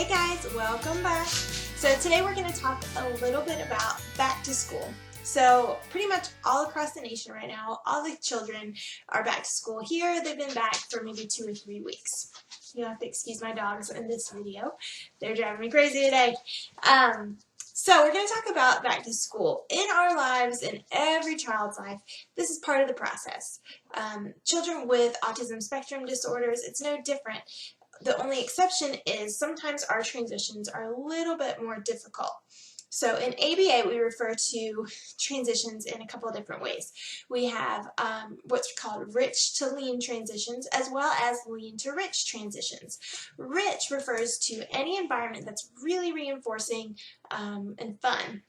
Hey guys, welcome back. So today we're going to talk a little bit about back to school. So pretty much all across the nation right now, all the children are back to school. Here they've been back for maybe 2 or 3 weeks. You'll have to excuse my dogs in this video. They're driving me crazy today. So we're going to talk about back to school. In our lives, in every child's life, this is part of the process. Children with autism spectrum disorders, it's no different. The only exception is sometimes our transitions are a little bit more difficult. So in ABA, we refer to transitions in a couple of different ways. We have what's called rich to lean transitions, as well as lean to rich transitions. Rich refers to any environment that's really reinforcing and fun.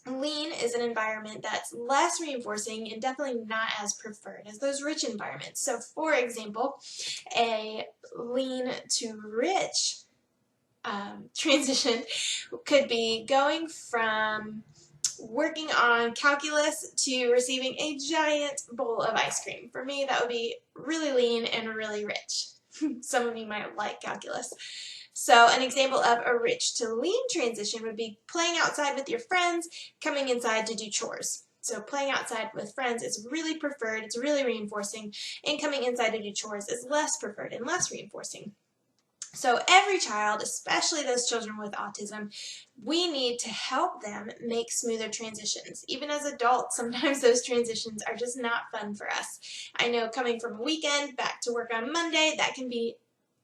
Lean is an environment that's less reinforcing and definitely not as preferred as those rich environments. So for example, a lean to rich transition could be going from working on calculus to receiving a giant bowl of ice cream. For me, that would be really lean and really rich. Some of you might like calculus. So an example of a rich to lean transition would be playing outside with your friends, coming inside to do chores. So playing outside with friends is really preferred, it's really reinforcing, and coming inside to do chores is less preferred and less reinforcing. So every child, especially those children with autism, we need to help them make smoother transitions. Even as adults, sometimes those transitions are just not fun for us. I know coming from a weekend back to work on Monday, that can be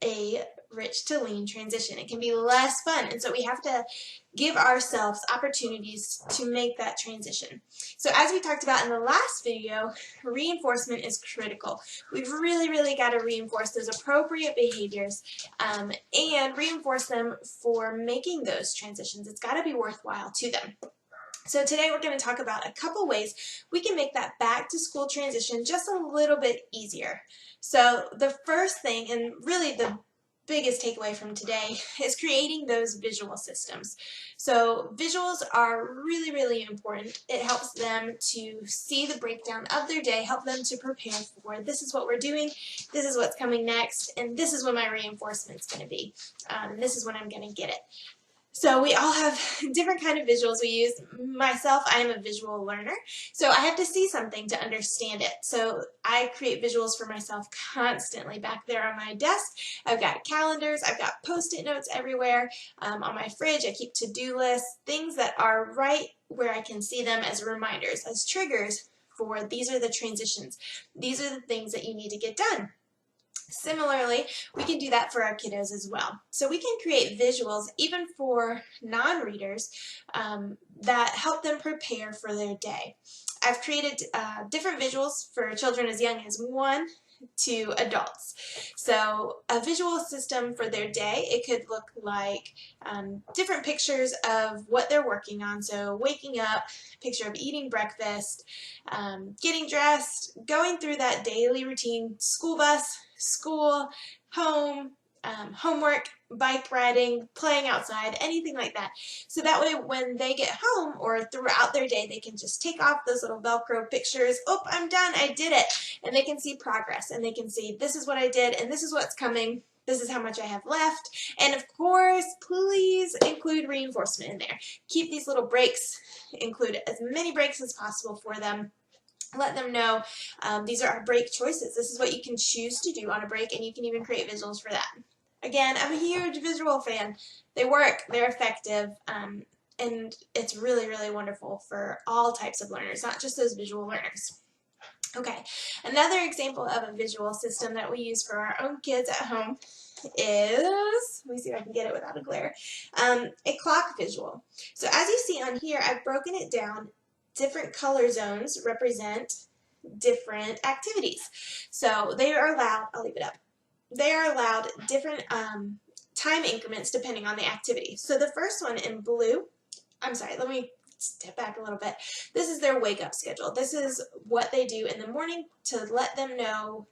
a rich to lean transition. It can be less fun, and so we have to give ourselves opportunities to make that transition. So as we talked about in the last video, reinforcement is critical. We've really got to reinforce those appropriate behaviors and reinforce them for making those transitions. It's got to be worthwhile to them. So today we're going to talk about a couple ways we can make that back to school transition just a little bit easier. So the first thing, and really the biggest takeaway from today, is creating those visual systems. So visuals are really important. It helps them to see the breakdown of their day, help them to prepare for this is what we're doing, this is what's coming next, and this is when my reinforcement's going to be. This is when I'm going to get it. So we all have different kind of visuals we use. Myself, I am a visual learner, so I have to see something to understand it. So I create visuals for myself constantly. Back there on my desk, I've got calendars, I've got post-it notes everywhere. On my fridge, I keep to-do lists, things that are right where I can see them as reminders, as triggers for these are the transitions. These are the things that you need to get done. Similarly, we can do that for our kiddos as well. So we can create visuals even for non-readers that help them prepare for their day. I've created different visuals for children as young as 1 to adults. So a visual system for their day, it could look like different pictures of what they're working on. So waking up, picture of eating breakfast, getting dressed, going through that daily routine, school bus, school, home, homework, bike riding, playing outside, anything like that. So that way when they get home or throughout their day, they can just take off those little Velcro pictures. Oh, I'm done, I did it. And they can see progress and they can see this is what I did and this is what's coming. This is how much I have left. And of course, please include reinforcement in there. Keep these little breaks, include as many breaks as possible for them. Let them know these are our break choices. This is what you can choose to do on a break, and you can even create visuals for that. Again, I'm a huge visual fan. They work, they're effective, and it's really wonderful for all types of learners, not just those visual learners. Okay, another example of a visual system that we use for our own kids at home is, let me see if I can get it without a glare, a clock visual. So as you see on here, I've broken it down. Different color zones represent different activities. So they are allowed, I'll leave it up, they are allowed different time increments depending on the activity. So the first one in blue, I'm sorry, let me step back a little bit. This is their wake up schedule. This is what they do in the morning to let them know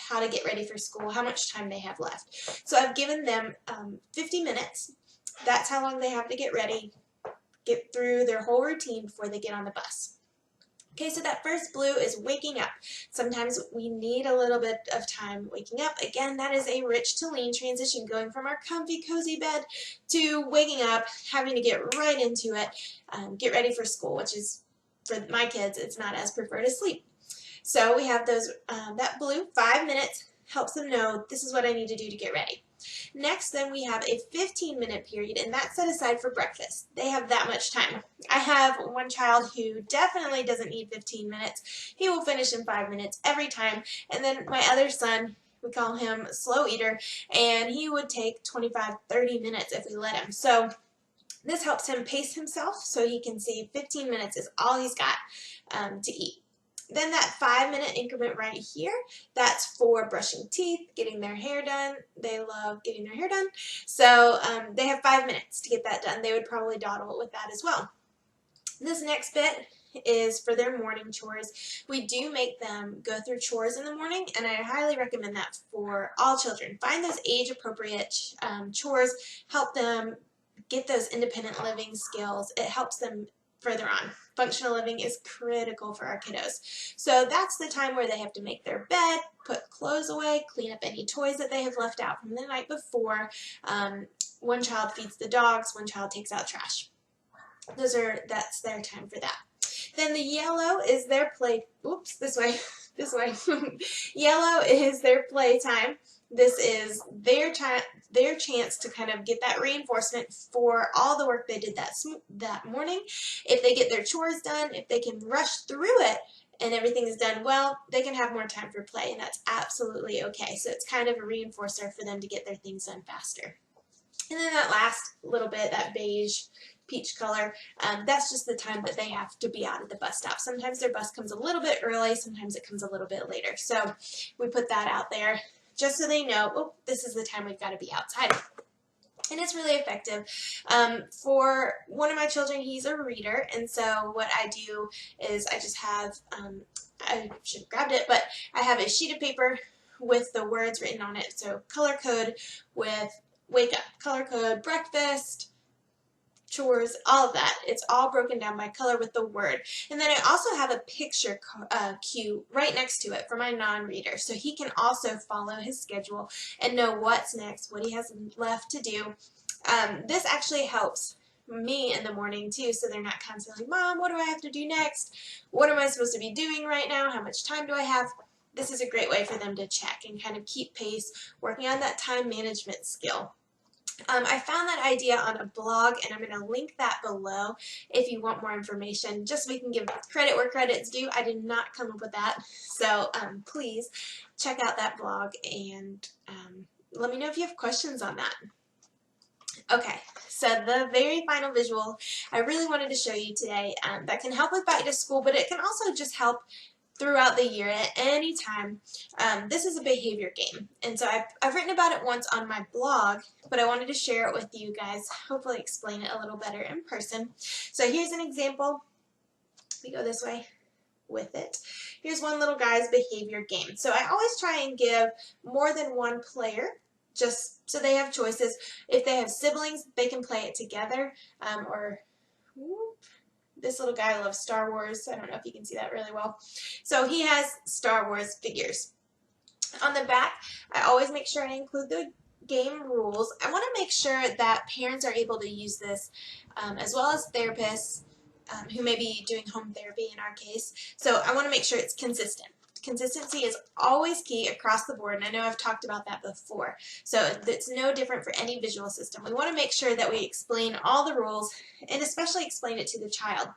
how to get ready for school, how much time they have left. So I've given them 50 minutes. That's how long they have to get ready, get through their whole routine before they get on the bus. Okay, so that first blue is waking up. Sometimes we need a little bit of time waking up. Again, that is a rich to lean transition, going from our comfy, cozy bed to waking up, having to get right into it, get ready for school, which is, for my kids, it's not as preferred as sleep. So we have those, that blue, 5 minutes, helps them know this is what I need to do to get ready. Next, then we have a 15-minute period, and that's set aside for breakfast. They have that much time. I have one child who definitely doesn't need 15 minutes. He will finish in 5 minutes every time. And then my other son, we call him slow eater, and he would take 25, 30 minutes if we let him. So this helps him pace himself so he can see 15 minutes is all he's got to eat. Then that 5-minute increment right here, that's for brushing teeth, getting their hair done. They love getting their hair done. So they have 5 minutes to get that done. They would probably dawdle with that as well. This next bit is for their morning chores. We do make them go through chores in the morning, and I highly recommend that for all children. Find those age-appropriate chores, help them get those independent living skills. It helps them further on. Functional living is critical for our kiddos. So that's the time where they have to make their bed, put clothes away, clean up any toys that they have left out from the night before. One child feeds the dogs, one child takes out trash. That's their time for that. Then the yellow is their play, oops, this way. Yellow is their play time. This is their chance to kind of get that reinforcement for all the work they did that morning. If they get their chores done, if they can rush through it and everything is done well, they can have more time for play, and that's absolutely okay. So it's kind of a reinforcer for them to get their things done faster. And then that last little bit, that beige peach color, that's just the time that they have to be out at the bus stop. Sometimes their bus comes a little bit early, sometimes it comes a little bit later. So we put that out there just so they know, oh, this is the time we've got to be outside. And it's really effective. For one of my children, he's a reader, and so what I do is I just have, I should have grabbed it, but I have a sheet of paper with the words written on it. So color code with wake up, color code, breakfast, chores, all of that. It's all broken down by color with the word. And then I also have a picture cue right next to it for my non-reader, so he can also follow his schedule and know what's next, what he has left to do. This actually helps me in the morning too, so they're not constantly, Mom, what do I have to do next? What am I supposed to be doing right now? How much time do I have? This is a great way for them to check and kind of keep pace, working on that time management skill. I found that idea on a blog, and I'm going to link that below if you want more information, just so we can give credit where credit's due. I did not come up with that, so please check out that blog and let me know if you have questions on that. Okay, so the very final visual I really wanted to show you today that can help with back to school, but it can also just help throughout the year at any time. This is a behavior game, and so I've written about it once on my blog, but I wanted to share it with you guys, hopefully explain it a little better in person. So here's an example. We go this way with it. Here's one little guy's behavior game. So I always try and give more than one player, just so they have choices. If they have siblings, they can play it together, this little guy loves Star Wars. I don't know if you can see that really well. So he has Star Wars figures. On the back, I always make sure I include the game rules. I want to make sure that parents are able to use this as well as therapists who may be doing home therapy in our case. So I want to make sure it's consistent. Consistency is always key across the board, and I know I've talked about that before. So it's no different for any visual system. We want to make sure that we explain all the rules, and especially explain it to the child.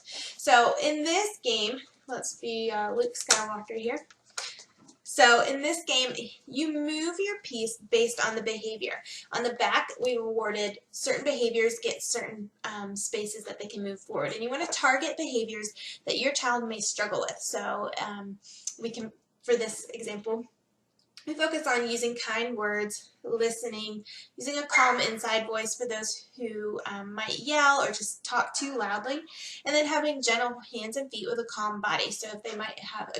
So in this game, let's be Luke Skywalker here. So in this game, you move your piece based on the behavior. On the back, we rewarded certain behaviors get certain spaces that they can move forward. And you want to target behaviors that your child may struggle with. So we can, for this example, we focus on using kind words, listening, using a calm inside voice for those who might yell or just talk too loudly, and then having gentle hands and feet with a calm body. So if they might have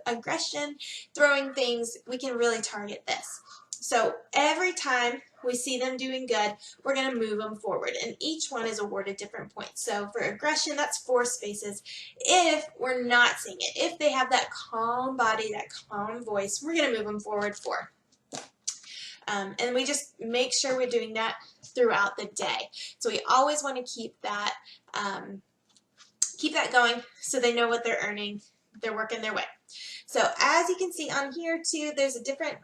aggression, throwing things, we can really target this. So every time we see them doing good, we're going to move them forward, and each one is awarded different points. So for aggression, that's 4 spaces. If we're not seeing it, if they have that calm body, that calm voice, we're going to move them forward 4. And we just make sure we're doing that throughout the day. So we always want to keep that going so they know what they're earning. They're working their way. So as you can see on here too, there's a different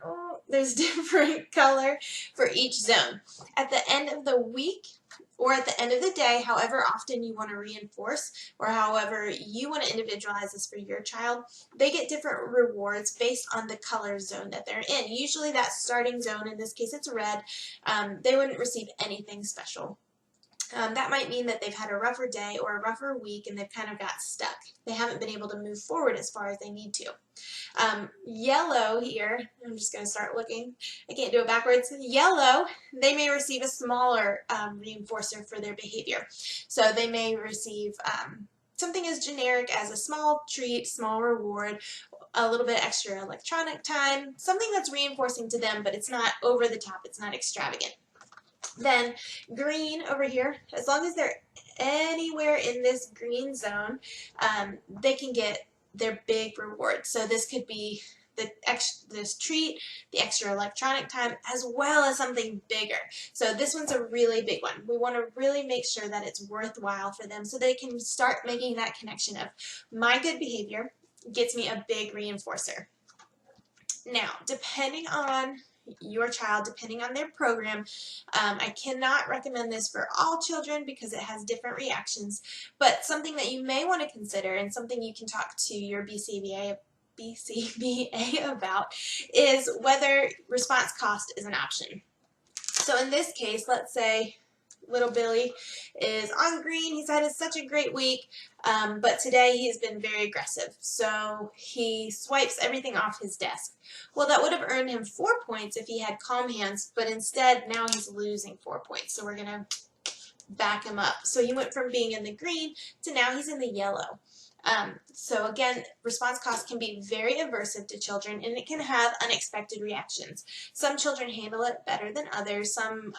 color for each zone. At the end of the week or at the end of the day, however often you want to reinforce or however you want to individualize this for your child, they get different rewards based on the color zone that they're in. Usually that starting zone, in this case it's red, they wouldn't receive anything special. That might mean that they've had a rougher day or a rougher week and they've kind of got stuck. They haven't been able to move forward as far as they need to. Yellow here, I'm just going to start looking. I can't do it backwards. Yellow, they may receive a smaller reinforcer for their behavior. So they may receive something as generic as a small treat, small reward, a little bit extra electronic time, something that's reinforcing to them, but it's not over the top, it's not extravagant. Then green over here, as long as they're anywhere in this green zone, they can get their big reward. So this could be this treat, the extra electronic time, as well as something bigger. So this one's a really big one. We want to really make sure that it's worthwhile for them so they can start making that connection of my good behavior gets me a big reinforcer. Now, depending on your child, depending on their program, I cannot recommend this for all children because it has different reactions, but something that you may want to consider and something you can talk to your BCBA about is whether response cost is an option. So in this case, let's say little Billy is on green. He's had such a great week, but today he's been very aggressive. So he swipes everything off his desk. Well, that would have earned him 4 points if he had calm hands, but instead now he's losing 4 points. So we're going to back him up. So he went from being in the green to now he's in the yellow. So again, response cost can be very aversive to children, and it can have unexpected reactions. Some children handle it better than others. Some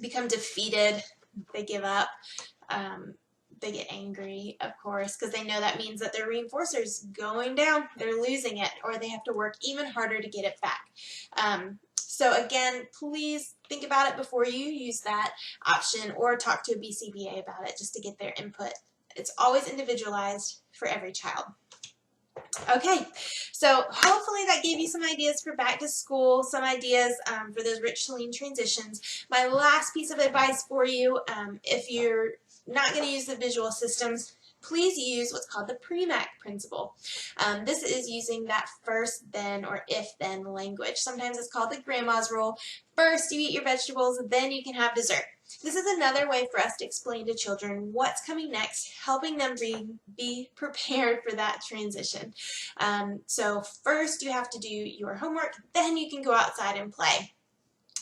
become defeated, they give up, they get angry, of course, because they know that means that their reinforcer's going down, they're losing it, or they have to work even harder to get it back. So again, please think about it before you use that option or talk to a BCBA about it just to get their input. It's always individualized for every child. Okay, so hopefully that gave you some ideas for back to school, some ideas for those rich to lean transitions. My last piece of advice for you, if you're not going to use the visual systems, please use what's called the PREMAC principle. This is using that first then or if then language. Sometimes it's called the grandma's rule. First you eat your vegetables, then you can have dessert. This is another way for us to explain to children what's coming next, helping them be prepared for that transition. So first you have to do your homework, then you can go outside and play.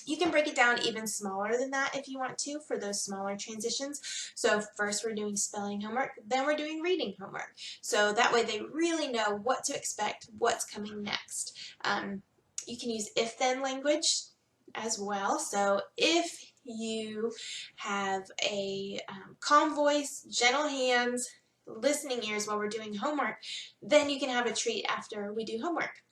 You can break it down even smaller than that if you want to for those smaller transitions. So first we're doing spelling homework, then we're doing reading homework. So that way they really know what to expect, what's coming next. You can use if-then language as well. So if you have a calm voice, gentle hands, listening ears while we're doing homework, then you can have a treat after we do homework.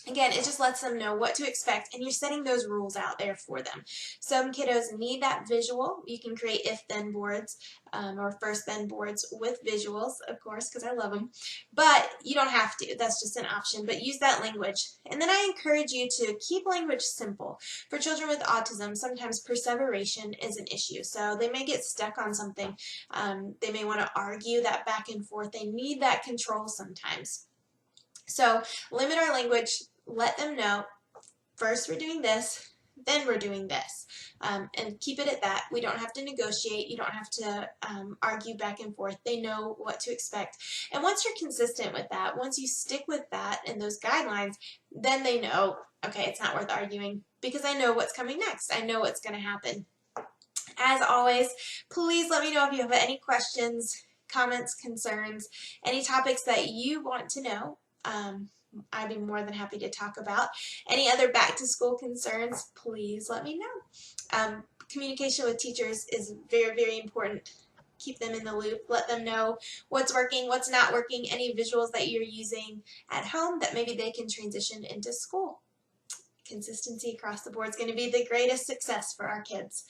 Again, it just lets them know what to expect, and you're setting those rules out there for them. Some kiddos need that visual. You can create if-then boards or first-then boards with visuals, of course, because I love them. But you don't have to. That's just an option. But use that language. And then I encourage you to keep language simple. For children with autism, sometimes perseveration is an issue. So they may get stuck on something. They may want to argue that back and forth. They need that control sometimes. So limit our language. Let them know, first we're doing this, then we're doing this, and keep it at that. We don't have to negotiate. You don't have to argue back and forth. They know what to expect. And once you're consistent with that, once you stick with that and those guidelines, then they know, okay, it's not worth arguing because I know what's coming next. I know what's going to happen. As always, please let me know if you have any questions, comments, concerns, any topics that you want to know. I'd be more than happy to talk about. Any other back to school concerns, please let me know. Communication with teachers is very, very important. Keep them in the loop. Let them know what's working, what's not working, any visuals that you're using at home that maybe they can transition into school. Consistency across the board is going to be the greatest success for our kids.